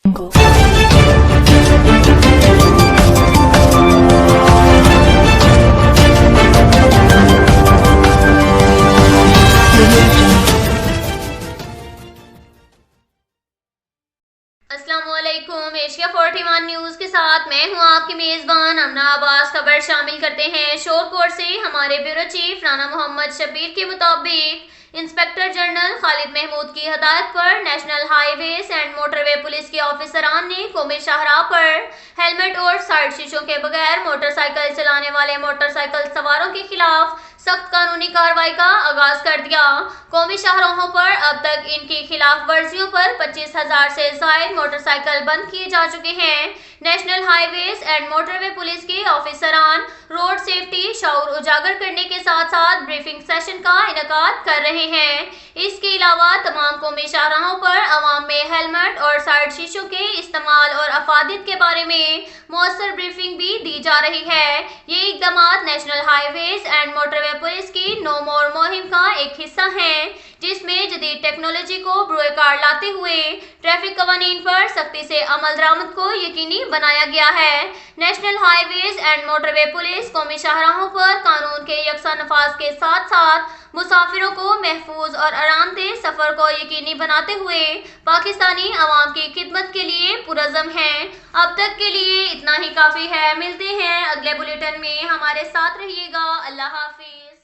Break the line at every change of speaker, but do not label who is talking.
السلام علیکم، Asia 41 news کے ساتھ میں ہوں آپ کی میزبان امنا عباس۔ خبر شامل کرتے ہیں شور کوٹ سے۔ ہمارے بیورو چیف رانا محمد شبیر کے مطابق انسپکٹر جنرل خالد محمود کی ہدایت پر national highways and motorway police کے آفیسران نے قومی شاہراہ پر ہیلمٹ اور سائیڈ شیشوں کے بغیر موٹر سائیکل چلانے والے موٹر سائیکل سواروں کے خلاف سخت قانونی کارروائی کا آغاز کر دیا۔ قومی شاہراہوں پر اب تک ان کی خلاف ورزیوں پر 25,000 سے زائد موٹر سائیکل بند کیے جا چکے ہیں۔ National highways and motorway police کے آفیسران روڈ سیفٹی شعور اجاگر کرنے کے ساتھ ساتھ بریفنگ سیشن کا انعقاد کر رہے ہیں۔ اس کے علاوہ تمام قومی شاہراہوں پر عوام میں ہیلمٹ اور سائیڈ شیشوں کے استعمال اور افادیت کے بارے میں مؤثر بریفنگ بھی دی جا رہی ہے۔ یہ اقدامات national highways and motorway police کی نو مور مہم کا ایک حصہ ہیں، جس میں جدید ٹیکنالوجی کو بروئے کار لاتے ہوئے ٹریفک قوانین پر سختی سے عمل درآمد کو یقینی بنایا گیا ہے۔ National highways and motorway police قومی شاہراہوں پر قانون کے یکساں نفاذ کے ساتھ ساتھ مسافروں کو محفوظ اور آرام دہ سفر کو یقینی بناتے ہوئے پاکستانی عوام کی خدمت کے لیے پرعزم ہیں۔ اب تک کے لیے اتنا ہی کافی ہے۔ ملتے ہیں اگلے بلیٹن میں، ہمارے ساتھ رہیے گا۔ اللہ حافظ۔